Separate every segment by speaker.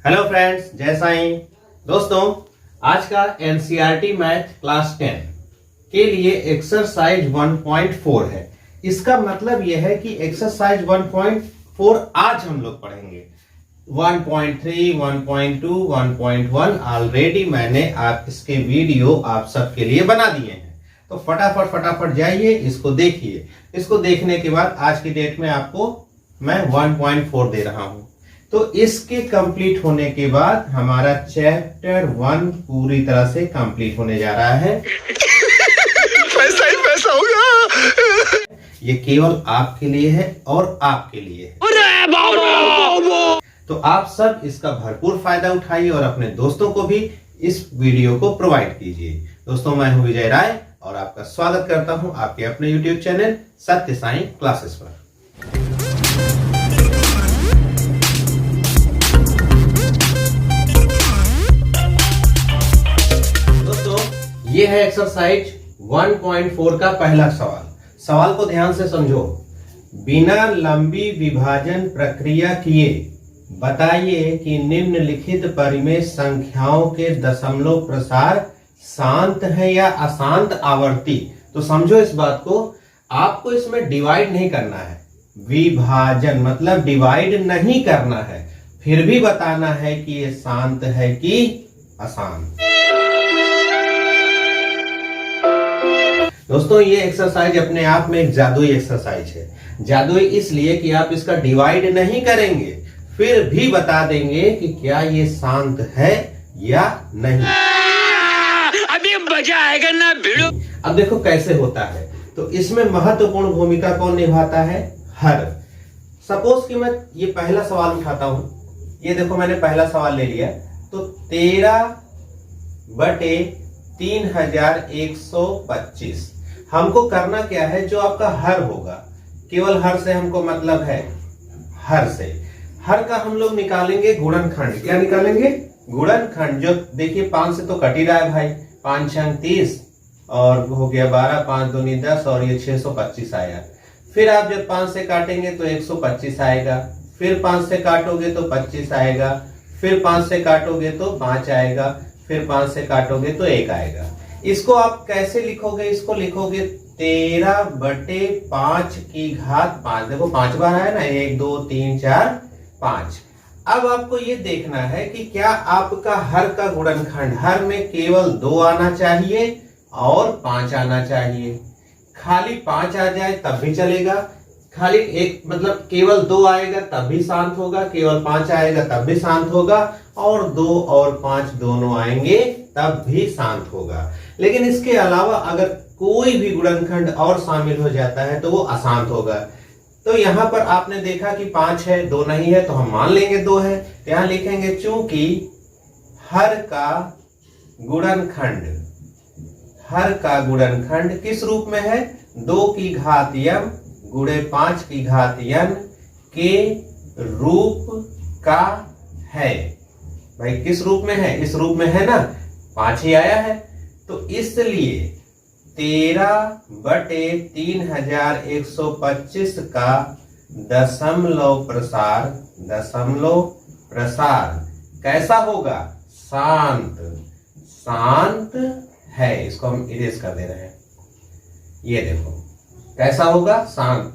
Speaker 1: Hello friends, जय साईं। दोस्तों, आज का एनसीईआरटी मैथ क्लास 10 के लिए एक्सरसाइज 1.4 है। इसका मतलब यह है कि एक्सरसाइज 1.4 आज हम लोग पढ़ेंगे। 1.3, 1.2, 1.1 ऑलरेडी मैंने आप इसके वीडियो आप सबके लिए बना दिए हैं, तो फटाफट जाइए, इसको देखिए। इसको देखने के बाद आज की डेट में आपको मैं 1.4 दे रहा हूं। तो इसके कंप्लीट होने के बाद हमारा चैप्टर 1 पूरी तरह से कंप्लीट होने जा रहा है।
Speaker 2: पैसा ही पैसा होगा।
Speaker 1: ये केवल आपके लिए है और आपके लिए है। तो आप सब इसका भरपूर फायदा उठाइए और अपने दोस्तों को भी इस वीडियो को प्रोवाइड कीजिए। दोस्तों, मैं हूं विजय राय और आपका स्वागत करता हूं आपके अपने यूट्यूब चैनल सत्य साईं क्लासेस पर। ये है एक्सरसाइज 1.4 का पहला सवाल। सवाल को ध्यान से समझो। बिना लंबी विभाजन प्रक्रिया किए बताइए कि निम्नलिखित परिमेय संख्याओं के दशमलव प्रसार शांत है या अशांत आवर्ती। तो समझो इस बात को, आपको इसमें डिवाइड नहीं करना है। विभाजन मतलब डिवाइड नहीं करना है, फिर भी बताना है कि ये शांत है कि अशांत। दोस्तों, ये एक्सरसाइज अपने आप में एक जादुई एक्सरसाइज है। जादुई इसलिए कि आप इसका डिवाइड नहीं करेंगे, फिर भी बता देंगे कि क्या ये शांत है या नहीं।
Speaker 2: अभी मजा आएगा ना भिड़ो।
Speaker 1: अब देखो कैसे होता है। तो इसमें महत्वपूर्ण भूमिका कौन निभाता है? हर। सपोज कि मैं ये पहला सवाल उठाता हूं। ये देखो, मैंने पहला सवाल ले लिया। तो 13/3125 हमको करना क्या है? जो आपका हर होगा, केवल हर से हमको मतलब है हर से। हर का हम लोग निकालेंगे गुणनखंड। क्या निकालेंगे? गुणनखंड। जो देखिए 5 से तो कट ही रहा है भाई। 5 छंग 30 और हो गया 12, 5 दूनी 10 और ये 625 आया। फिर आप जब 5 से काटेंगे तो 125 आएगा। फिर 5 से काटोगे तो 25 आएगा। फिर 5 से काटोगे तो 5 आएगा। फिर 5 से काटोगे तो 1 आएगा। इसको आप कैसे लिखोगे? इसको लिखोगे 13/5 की घात 5। देखो 5 बार है ना, 1 2 3 4 5। अब आपको ये देखना है कि क्या आपका हर का गुणनखंड, हर में केवल 2 आना चाहिए और 5 आना चाहिए। खाली 5 आ जाए तब भी चलेगा, खाली एक मतलब केवल 2 आएगा तब भी शांत होगा, केवल 5 आएगा तब भी शांत होगा, और 2 और 5 दोनों आएंगे तब भी शांत होगा। लेकिन इसके अलावा अगर कोई भी गुणनखंड और शामिल हो जाता है तो वो अशांत होगा। तो यहां पर आपने देखा कि 5 है, 2 नहीं है, तो हम मान लेंगे 2 है। यहां लिखेंगे चूंकि हर का गुणनखंड किस रूप में है? 2 की घात m गुणे 5 की घात n के रूप का है। भाई किस रूप में है? इस रूप में है ना, 5 ही आया है। तो इसलिए 13/3125 का दशमलव प्रसार कैसा होगा? शांत है। इसको हम इरेज कर दे रहे हैं। ये देखो कैसा होगा? शांत।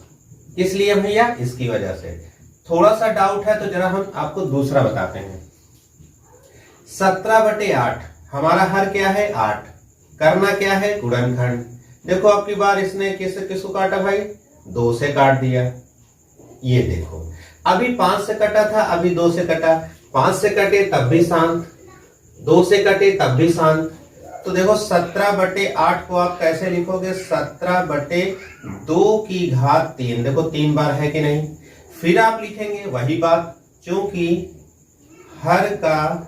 Speaker 1: किस लिए भैया? इसकी वजह से। थोड़ा सा डाउट है तो जरा हम आपको दूसरा बताते हैं। 17/8 हमारा हर क्या है? 8। करना क्या है? गुणनखंड। देखो आपकी बार इसने किसको काटा भाई? 2 से काट दिया। ये देखो, अभी 5 से कटा था, अभी 2 से कटा। 5 से कटे तब भी शांत, 2 से कटे तब भी शांत। तो देखो 17/8 को आप कैसे लिखोगे? 17/2 की घात 3। देखो 3 बार है कि नहीं। फिर आप लिखेंगे वही बात, चूंकि हर का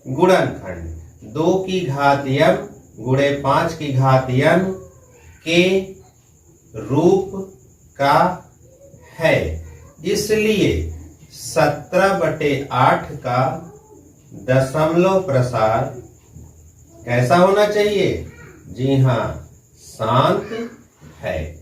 Speaker 1: गुणनखंड 2 की घात m गुणे 5 की घात n के रूप का है। इसलिए 17/8 का दशमलव प्रसार कैसा होना चाहिए? जी हाँ, शांत है।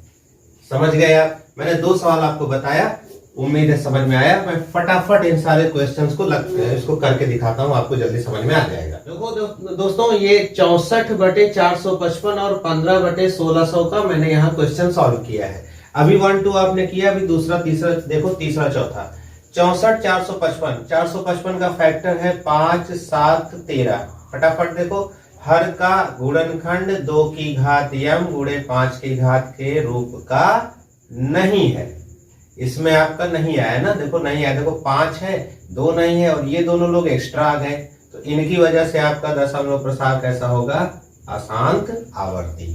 Speaker 1: समझ गए आप? मैंने 2 सवाल आपको बताया। उम्मीद है समझ में आया। मैं फटाफट इन सारे क्वेश्चंस को इसको करके दिखाता हूँ, आपको जल्दी समझ में आ जाएगा। देखो दोस्तों, ये 64/455 और 15/1600 का मैंने यहाँ क्वेश्चन सॉल्व किया है। अभी 1 2 आपने किया, अभी दूसरा तीसरा देखो, तीसरा चौथा। 64/455, 455 का फैक्टर है 5 7 13। फटाफट देखो, हर का गुणनखंड 2 की घात m गुणे 5 की घात के रूप का नहीं है। इसमें आपका नहीं आया ना, देखो नहीं आया, देखो 5 है, 2 नहीं है और ये दोनों लोग एक्स्ट्रा आ गए, तो इनकी वजह से आपका दशमलव प्रसार कैसा होगा, अशांत आवर्ती।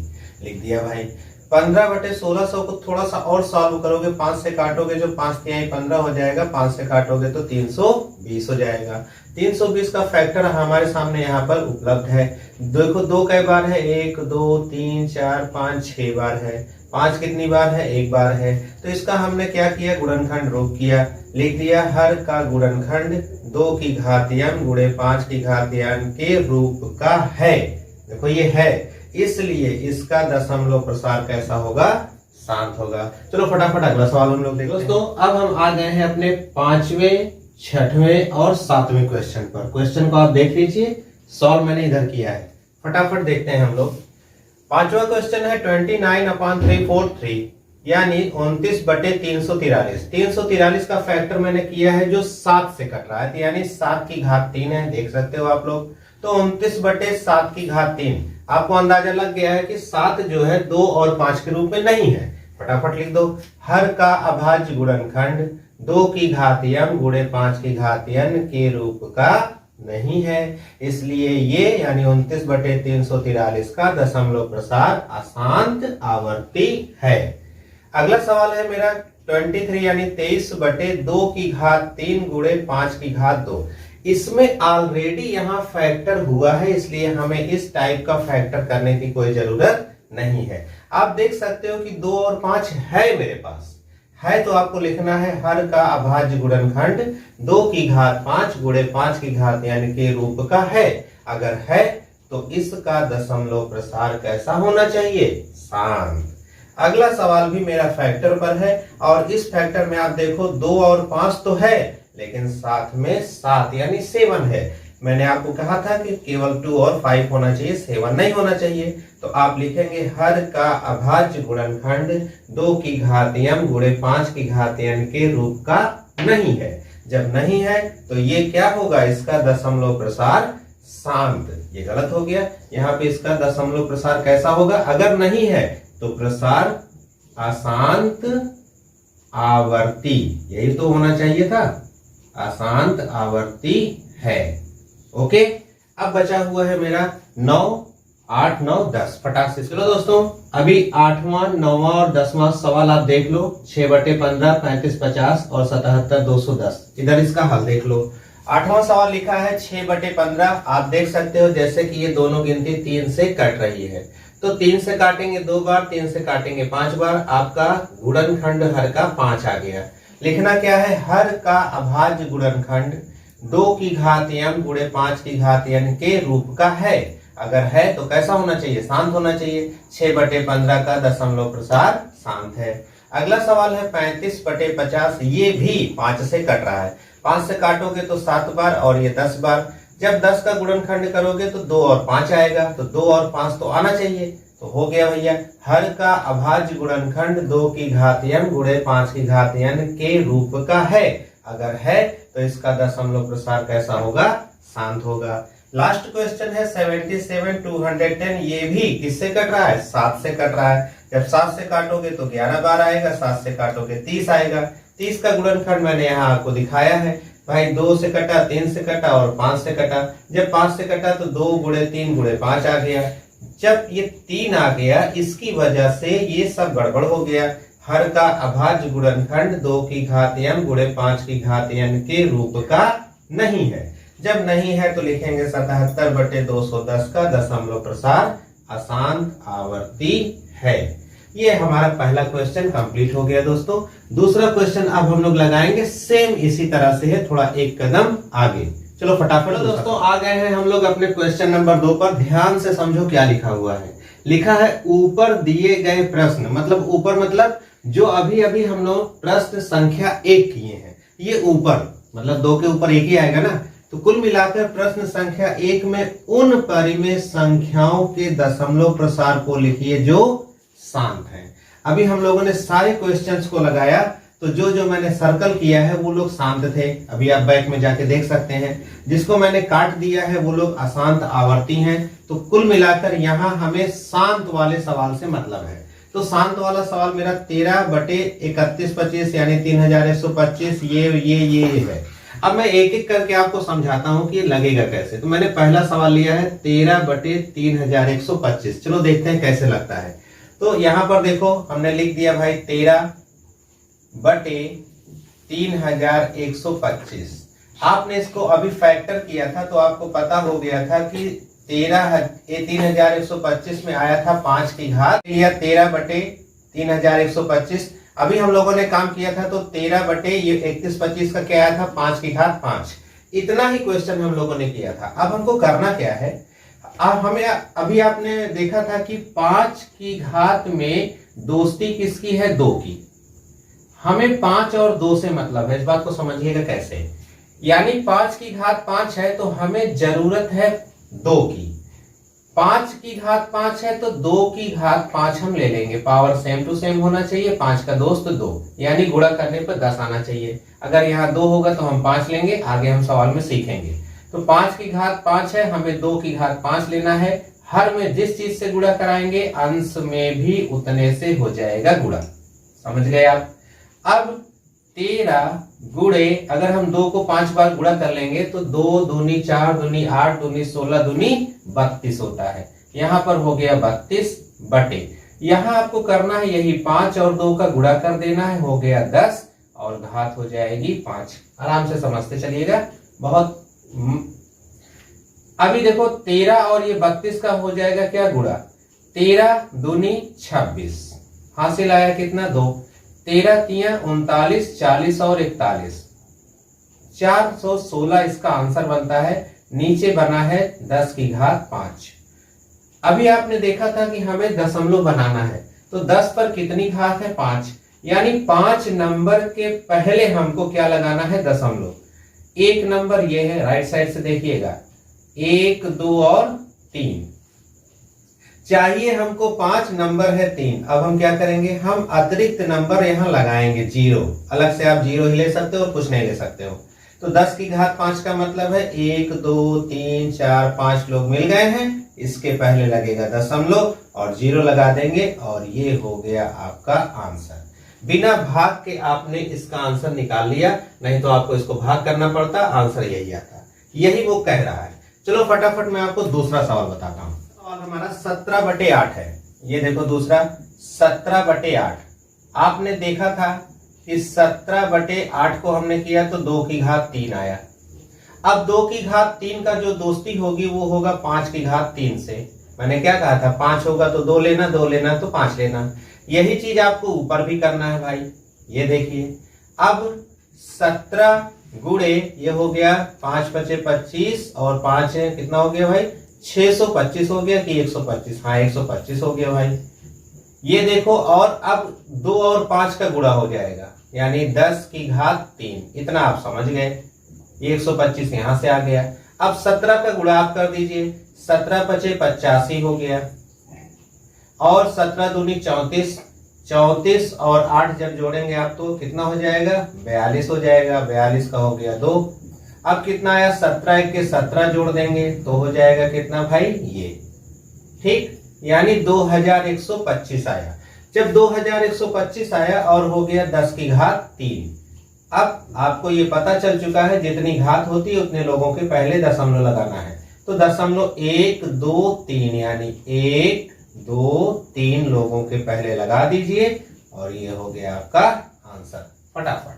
Speaker 1: लिख दिया भाई। 15/1600 को थोड़ा सा और सॉल्व करोगे, 5 से काटोगे, जो 5 3 15 हो जाएगा, 5 से काटोगे तो 320 हो जाएगा। 320 का फैक्टर हमारे सामने यहाँ पर उपलब्ध है। देखो 2 कई बार है, 1 2 3 4 5 6 बार है। 5 कितनी बार है, 1 बार है। तो इसका हमने क्या किया, गुणनखंड रूप किया। लिख दिया हर का गुणनखंड 2 की घात m गुणे 5 की घात n के रूप का है। देखो ये है, इसलिए इसका दशमलव प्रसार कैसा होगा, शांत होगा। चलो फटाफट अगला सवाल हम लोग देखते हैं। दोस्तों अब हम आ गए हैं अपने 5वें 6वें और 7वें क्वेश्चन पर। क्वेश्चन को आप देख लीजिए, सॉल्व मैंने इधर किया है, फटाफट देखते हैं हम लोग। 5वां क्वेश्चन है 29/343 यानी 29/343। 343 का फैक्टर मैंने किया है जो 7 से कट रहा है, यानी 7 की घात 3 है, देख सकते हो आप लोग। तो 29/7 की घात 3, आपको अंदाजा लग गया है कि 7 जो है 2 और 5 के रूप में नहीं है। फटाफट लिख दो, हर का अभाज्य गुणनखंड 2 की घात m गुणे 5 की घात n के रूप का नहीं है, इसलिए ये यानी 29/343 का दशमलव प्रसार अशांत आवर्ती है। अगला सवाल है मेरा 23 यानी 23/2 की घात 3 गुणे 5 की घात 2। इसमें ऑलरेडी यहाँ फैक्टर हुआ है, इसलिए हमें इस टाइप का फैक्टर करने की कोई जरूरत नहीं है। आप देख सकते हो कि 2 और 5 है मेरे पास है, तो आपको लिखना है हर का अभाज्य गुणनखंड 2 की घात 5 गुणे 5 की घात n के रूप का है। अगर है तो इसका दशमलव प्रसार कैसा होना चाहिए, शांत। अगला सवाल भी मेरा फैक्टर पर है, और इस फैक्टर में आप देखो 2 और 5 तो है, लेकिन साथ में 7 यानी 7 है। मैंने आपको कहा था कि केवल 2 और 5 होना चाहिए, 7 नहीं होना चाहिए। तो आप लिखेंगे हर का अभाज्य गुणनखंड 2 की घात m गुणे 5 की घात n के रूप का नहीं है। जब नहीं है तो ये क्या होगा, इसका दशमलव प्रसार शांत। ये गलत हो गया, यहाँ पे इसका दशमलव प्रसार कैसा होगा, अगर नहीं है तो प्रसार अशांत आवर्ती, यही तो होना चाहिए था, अशांत आवर्ती है। ओके, अब बचा हुआ है मेरा 9 8 9 10। फटाक से चलो दोस्तों, अभी 8वां 9वां और 10वां सवाल आप देख लो। 6/15 35 50 और 77 210। इधर इसका हल देख लो। 8वां सवाल लिखा है 6/15। आप देख सकते हो जैसे कि ये दोनों गिनती 3 से कट रही है, तो 3 से काटेंगे 2 बार, 3 से काटेंगे 5 बार, आपका गुणनखंड हर का 5 आ गया। लिखना क्या है, हर का अभाज्य गुणनखंड 2 की घात m गुणे 5 की घात n के रूप का है। अगर है तो कैसा होना चाहिए, शांत होना चाहिए। 6/15 का दशमलव प्रसार शांत है। अगला सवाल है 35/50। ये भी 5 से कट रहा है, 5 से काटोगे तो 7 बार और ये 10 बार। जब 10 का गुणनखंड करोगे तो 2 और 5 आएगा, तो 2 और 5 तो आना चाहिए। तो हो गया भैया, हर का अभाज्य गुणनखंड 2 की घात m गुणे 5 की घात n के रूप का है। अगर है तो इसका दशमलव प्रसार कैसा होगा, शांत होगा। लास्ट क्वेश्चन है 77 210। ये भी किससे कट रहा है, 7 से कट रहा है। जब 7 से काटोगे तो 11 बार आएगा, 7 से काटोगे 30 आएगा। 30 का गुणनखंड मैंने यहाँ आपको दिखाया है भाई, 2 से कटा, 3 से कटा और 5 से कटा। जब 5 से कटा तो 2 गुणे 3 गुणे 5 आ गया। जब ये 3 आ गया, इसकी वजह से ये सब गड़बड़ हो गया। हर का अभाज्य गुणनखंड 2 की घात m गुणे 5 की घात n के रूप का नहीं है। जब नहीं है तो लिखेंगे 77/210 का दशमलव प्रसार अशांत आवर्ती है। ये हमारा पहला क्वेश्चन कंप्लीट हो गया दोस्तों। दूसरा क्वेश्चन अब हम लोग लगाएंगे, सेम इसी तरह से है, थोड़ा एक कदम आगे। चलो फटाफट दोस्तों, आ गए हैं हम लोग अपने क्वेश्चन नंबर 2 पर। ध्यान से समझो क्या लिखा हुआ है। लिखा है ऊपर दिए गए प्रश्न, मतलब ऊपर मतलब जो अभी अभी हम लोग प्रश्न संख्या 1 किए हैं, ये ऊपर मतलब 2 के ऊपर 1 ही आएगा ना। तो कुल मिलाकर प्रश्न संख्या 1 में उन परिमेय संख्याओं के दशमलव प्रसार को लिखिए जो शांत हैं। अभी हम लोगों ने सारे क्वेश्चंस को लगाया, तो जो जो मैंने सर्कल किया है वो लोग शांत थे, अभी आप बैक में जाके देख सकते हैं। जिसको मैंने काट दिया है वो लोग अशांत आवर्ती हैं। तो कुल मिलाकर यहाँ हमें शांत वाले सवाल से मतलब है। तो शांत वाला सवाल मेरा 13/3125 यानी 3125 ये है। अब मैं एक एक करके आपको समझाता हूं कि ये लगेगा कैसे। तो मैंने पहला सवाल लिया है 13/3125। चलो देखते हैं कैसे लगता है। तो यहां पर देखो हमने लिख दिया भाई 13/3125। आपने इसको अभी फैक्टर किया था तो आपको पता हो गया था कि 3125 में आया था 5 की घात, या 13/3125। अभी हम लोगों ने काम किया था तो 13/3125 का क्या आया था 5 की घात 5। इतना ही क्वेश्चन हम लोगों ने किया था। अब हमको करना क्या है, अब हमें अभी आपने देखा था कि 5 की घात में दोस्ती किसकी है 2 की। हमें 5 और 2 से मतलब है, इस बात को समझिएगा कैसे। यानी 5 की घात 5 है तो हमें जरूरत है 2 की। 5 की घात 5 है तो 2 की घात 5 हम ले लेंगे, पावर सेम टू सेम होना चाहिए। 5 का दोस्त 2 यानी गुणा करने पर 10 आना चाहिए। अगर यहाँ 2 होगा तो हम 5 लेंगे, आगे हम सवाल में सीखेंगे। तो 5 की घात 5 है, हमें 2 की घात 5 लेना है। हर में जिस चीज से गुणा कराएंगे अंश में भी उतने से हो जाएगा गुणा। समझ गए आप। अब 13 गुणे अगर हम 2 को 5 बार गुणा कर लेंगे तो 2 दूनी 4 दूनी 8 दूनी 16 दूनी 32 होता है। यहाँ पर हो गया 32 बटे, यहाँ आपको करना है यही 5 और 2 का गुणा कर देना है, हो गया 10 और घात हो जाएगी 5। आराम से समझते चलिएगा बहुत। अभी देखो 13 और ये 32 का हो जाएगा क्या गुणा, 13 दूनी 26, हासिल आया कितना 2, 13 तिया 39, 40 और 41, 416 इसका आंसर बनता है। नीचे बना है 10 की घात 5। अभी आपने देखा था कि हमें दशमलव बनाना है, तो 10 पर कितनी घात है 5, यानी 5 नंबर के पहले हमको क्या लगाना है दशमलव। 1 नंबर ये है, राइट साइड से देखिएगा 1 2 और 3 चाहिए हमको, 5 नंबर है 3। अब हम क्या करेंगे, हम अतिरिक्त नंबर यहाँ लगाएंगे 0, अलग से आप 0 ही ले सकते हो और कुछ नहीं ले सकते हो। तो 10 की घात 5 का मतलब है 1 2 3 4 5 लोग मिल गए हैं, इसके पहले लगेगा दशमलव और 0 लगा देंगे और ये हो गया आपका आंसर। बिना भाग के आपने इसका आंसर निकाल लिया, नहीं तो आपको इसको भाग करना पड़ता, आंसर यही आता। यही वो कह रहा है। चलो फटाफट मैं आपको दूसरा सवाल बताता हूँ। सवाल हमारा 17/8 है। ये देखो दूसरा 17/8। आपने देखा था कि 17/8 को हमने किया तो 2 की घात 3 आया। अब 2 की घात 3 का जो दोस्ती होगी वो होगा 5 की घात 3 से। मैंने क्या कहा था, 5 होगा तो 2 लेना, 2 लेना तो 5 लेना। यही चीज आपको ऊपर भी करना है भाई। ये देखिए अब 17 गुणे ये हो गया 5 × 5 = 25 और 5 है कितना हो गया भाई 625 हो गया कि 125, हाँ 125 हो गया भाई। ये देखो और अब 2 और 5 का गुणा हो जाएगा यानी 10 की घात 3, इतना आप समझ गए। 125 यहां से आ गया। अब 17 का गुणा आप कर दीजिए, 17 × 5 = 85 हो गया और 17 दूनी 34, 34 और 8 जब जोड़ेंगे आप तो कितना हो जाएगा 42 हो जाएगा। 42 का हो गया 2। अब कितना आया 17 के 17 जोड़ देंगे तो हो जाएगा कितना भाई ये, ठीक, यानी 2125 आया। जब 2125 आया और हो गया 10 की घात 3। अब आपको ये पता चल चुका है जितनी घात होती है उतने लोगों के पहले दशमलव लगाना है। तो दशमलव 1 2 3 यानी 1 2 3 लोगों के पहले लगा दीजिए और ये हो गया आपका आंसर। फटाफट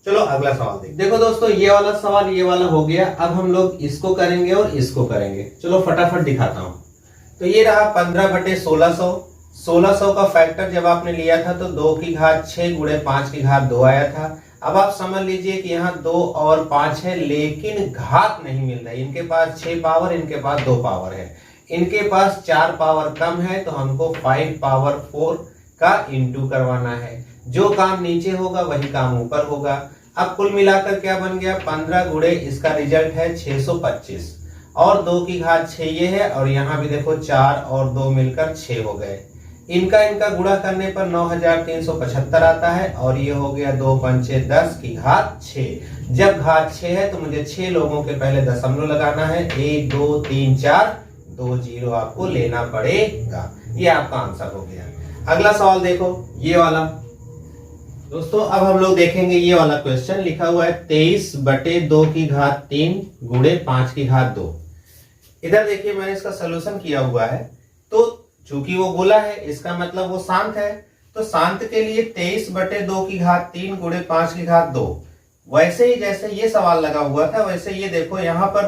Speaker 1: चलो अगला सवाल देखो दोस्तों, ये वाला सवाल ये वाला हो गया। अब हम लोग इसको करेंगे और इसको करेंगे। चलो फटाफट दिखाता हूं। तो ये रहा 15/1600। 1600 का फैक्टर जब आपने लिया था तो 2 की घात 6 गुणे 5 की घात 2 आया था। अब आप समझ लीजिए कि यहाँ 2 और 5 है लेकिन घात नहीं मिल रही। इनके पास 6 पावर, इनके पास 2 पावर है। इनके पास 4 पावर कम है तो हमको 5 पावर 4 का इंटू करवाना है। जो काम नीचे होगा वही काम ऊपर होगा। अब कुल मिलाकर क्या बन गया, 15 गुणे इसका रिजल्ट है 625 और 2 की घात 6 ये है, और यहाँ भी देखो 4 और 2 मिलकर 6 हो गए। इनका गुणा करने पर 9375 आता है, और ये हो गया 2 पंचे 10 की घात 6। जब घात 6 है तो मुझे 6 लोगों के पहले दशमलव लगाना है। 1 2 3 4 2 0 आपको लेना पड़ेगा। ये आपका आंसर हो गया। अगला सवाल देखो, ये वाला। दोस्तों अब हम लोग देखेंगे ये वाला क्वेश्चन। लिखा हुआ है 23/2 की घात 3 गुणे 5 की घात 2। इधर देखिए मैंने इसका सोल्यूशन किया हुआ है। तो चूंकि वो गोला है इसका मतलब वो शांत है, तो शांत के लिए 23/2 की घात 3 गुणे 5 की घात 2। वैसे ही जैसे ये सवाल लगा हुआ था वैसे ये देखो यहाँ पर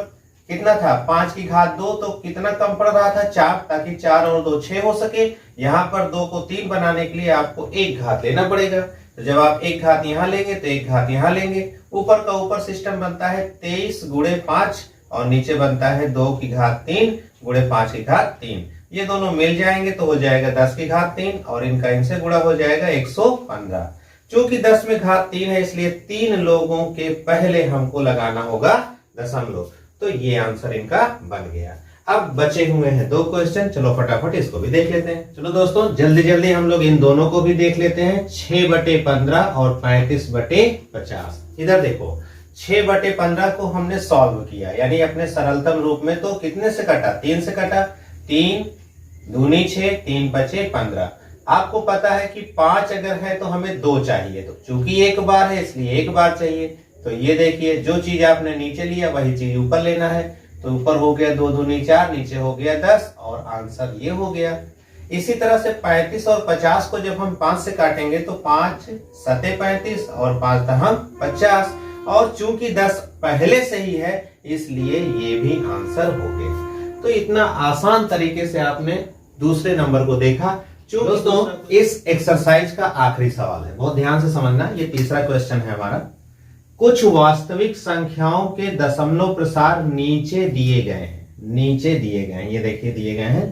Speaker 1: कितना था, 5 की घात 2, तो कितना कम पड़ रहा था, 4, ताकि 4 और 2 6 हो सके। यहाँ पर 2 को 3 बनाने के लिए आपको एक घात लेना पड़ेगा। तो जब आप एक घात यहाँ लेंगे तो एक घात यहाँ लेंगे। ऊपर का ऊपर सिस्टम बनता है 23 गुणे 5 और नीचे बनता है 2 की घात 3 गुणे 5 की घात 3। ये दोनों मिल जाएंगे तो हो जाएगा 10 की घात 3 और इनका इनसे गुणा हो जाएगा 115। चूंकि 10 में घात 3 है इसलिए 3 लोगों के पहले हमको लगाना होगा दशमलव। तो ये आंसर इनका बन गया। अब बचे हुए हैं 2 क्वेश्चन, चलो फटाफट इसको भी देख लेते हैं। चलो दोस्तों जल्दी जल्दी हम लोग इन दोनों को भी देख लेते हैं। 6/15 और 35/50। इधर देखो 6/15 को हमने सॉल्व किया, यानी अपने सरलतम रूप में। तो कितने से कटा, 3 से कटा। 3 दूनी 6, 3 5 15। आपको पता है कि 5 अगर है तो हमें 2 चाहिए, तो चूंकि एक बार है इसलिए एक बार चाहिए। तो ये देखिए जो चीज आपने नीचे लिया वही चीज ऊपर लेना है। तो ऊपर हो गया 2 दूनी 4, नीचे हो गया 10 और आंसर ये हो गया। इसी तरह से 35 और 50 को जब हम 5 से काटेंगे तो 5 7 35 और 5 दहम 50, और चूंकि 10 पहले से ही है इसलिए ये भी आंसर हो गया। तो इतना आसान तरीके से आपने दूसरे नंबर को देखा। दोस्तों इस एक्सरसाइज का आखिरी सवाल है, बहुत ध्यान से समझना। ये तीसरा क्वेश्चन है हमारा। कुछ वास्तविक संख्याओं के दशमलव प्रसार नीचे दिए गए हैं। नीचे दिए गए हैं, ये देखिए दिए गए हैं।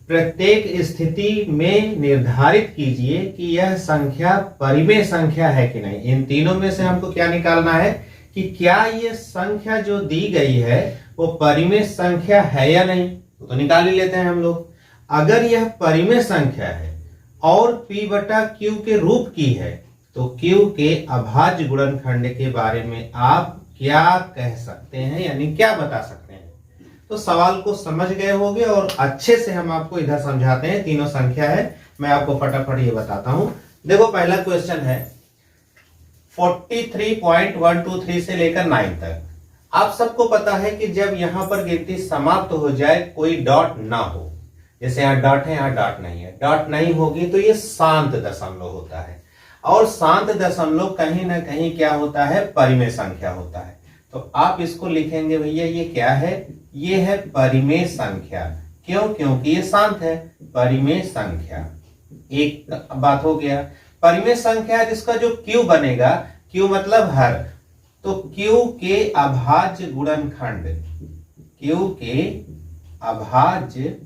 Speaker 1: प्रत्येक स्थिति में निर्धारित कीजिए कि यह संख्या परिमेय संख्या है कि नहीं। इन तीनों में से हमको क्या निकालना है कि क्या ये संख्या जो दी गई है वो परिमेय संख्या है या नहीं। तो निकाल ही लेते हैं हम लोग। अगर यह परिमेय संख्या है और p/q के रूप की है तो q के अभाज्य गुणनखंड के बारे में आप क्या कह सकते हैं, यानी क्या बता सकते हैं। तो सवाल को समझ गए होंगे और अच्छे से हम आपको इधर समझाते हैं। तीनों संख्या है, मैं आपको फटाफट ये बताता हूं। देखो पहला क्वेश्चन है 43.123 से लेकर 9 तक। आप सबको पता है कि जब यहां पर गिनती समाप्त हो जाए कोई डॉट ना हो, जैसे यहाँ डॉट है यहाँ डॉट नहीं है, डॉट नहीं होगी तो ये शांत दशमलव होता है। और शांत दशमलव कहीं ना कहीं क्या होता है, परिमेय संख्या होता है। तो आप इसको लिखेंगे भैया ये क्या है, ये है परिमेय संख्या। क्यों, क्योंकि ये शांत है। परिमेय संख्या एक बात हो गया। परिमेय संख्या जिसका जो q बनेगा, q मतलब हर, तो q के अभाज्य गुणनखंड, q के अभाज्य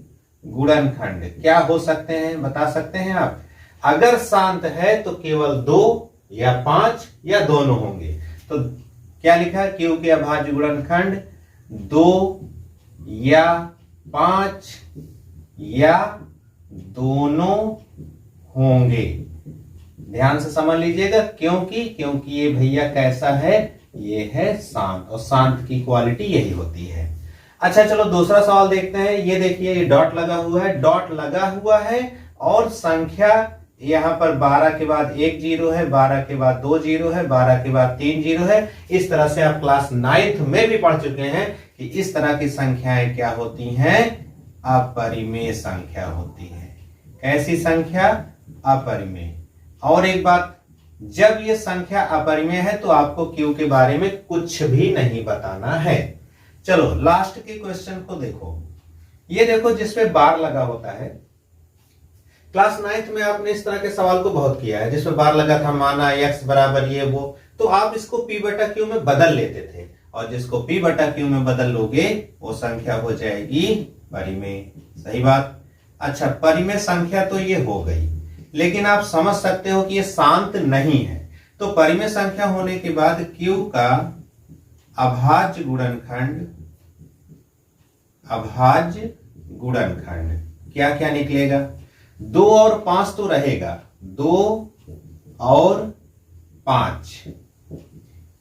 Speaker 1: गुणनखंड क्या हो सकते हैं, बता सकते हैं आप। अगर शांत है तो केवल 2 या 5 या दोनों होंगे। तो क्या लिखा है, q के अभाज्य गुणनखंड 2 या 5 या दोनों होंगे। ध्यान से समझ लीजिएगा, क्योंकि ये भैया कैसा है, ये है शांत, और शांत की क्वालिटी यही होती है। अच्छा चलो दूसरा सवाल देखते हैं। ये देखिए ये डॉट लगा हुआ है, डॉट लगा हुआ है और संख्या यहाँ पर 12 के बाद 1 0 है, 12 के बाद 2 0 है, 12 के बाद 3 0 है। इस तरह से आप क्लास 9th में भी पढ़ चुके हैं कि इस तरह की संख्याएं क्या होती हैं, अपरिमेय संख्या होती है। कैसी संख्या, अपरिमेय। और एक बात, जब ये संख्या अपरिमेय है तो आपको q के बारे में कुछ भी नहीं बताना है। चलो लास्ट के क्वेश्चन को देखो। ये देखो जिसपे बार लगा होता है, क्लास 9th में आपने इस तरह के सवाल को बहुत किया है जिसमें बार लगा था, माना x बराबर ये वो, तो आप इसको p/q में बदल लेते थे, और जिसको p/q में बदल लोगे वो संख्या हो जाएगी परिमेय, सही बात। अच्छा, परिमेय संख्या तो ये हो गई, लेकिन आप समझ सकते हो कि ये शांत नहीं है। तो परिमेय संख्या होने के बाद Q का अभाज्य गुणनखंड क्या क्या निकलेगा? 2 और 5 तो रहेगा, 2 और 5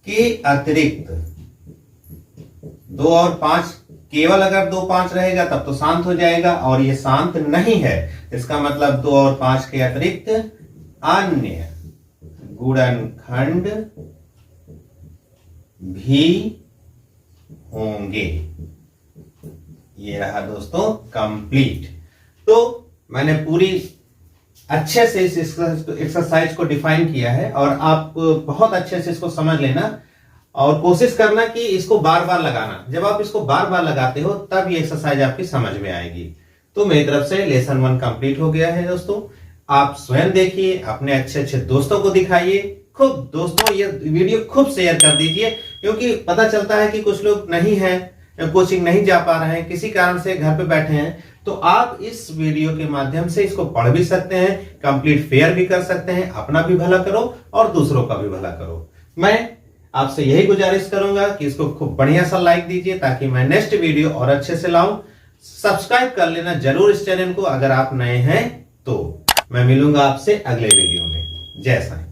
Speaker 1: के अतिरिक्त 2 और 5, केवल अगर 2 5 रहेगा तब तो शांत हो जाएगा, और ये शांत नहीं है, इसका मतलब 2 और 5 के अतिरिक्त अन्य गुणनखंड भी होंगे। ये रहा दोस्तों कंप्लीट। तो मैंने पूरी अच्छे से इस एक्सरसाइज को डिफाइन किया है, और आप बहुत अच्छे से इसको समझ लेना और कोशिश करना कि इसको बार बार लगाना। जब आप इसको बार बार लगाते हो तब ये एक्सरसाइज आपकी समझ में आएगी। तो मेरी तरफ से लेसन 1 कंप्लीट हो गया है दोस्तों। आप स्वयं देखिए, अपने अच्छे अच्छे दोस्तों को दिखाइए, खूब दोस्तों ये वीडियो खूब शेयर कर दीजिए, क्योंकि पता चलता है कि कुछ लोग नहीं हैं, कोचिंग नहीं जा पा रहे हैं, किसी कारण से घर पे बैठे हैं, तो आप इस वीडियो के माध्यम से इसको पढ़ भी सकते हैं, कंप्लीट फेयर भी कर सकते हैं, अपना भी भला करो और दूसरों का भी भला करो। मैं आपसे यही गुजारिश करूंगा कि इसको खूब बढ़िया सा लाइक दीजिए, ताकि मैं नेक्स्ट वीडियो और अच्छे से लाऊं। सब्सक्राइब कर लेना जरूर इस चैनल को अगर आप नए हैं तो। मैं मिलूंगा आपसे अगले वीडियो में। जय साईं।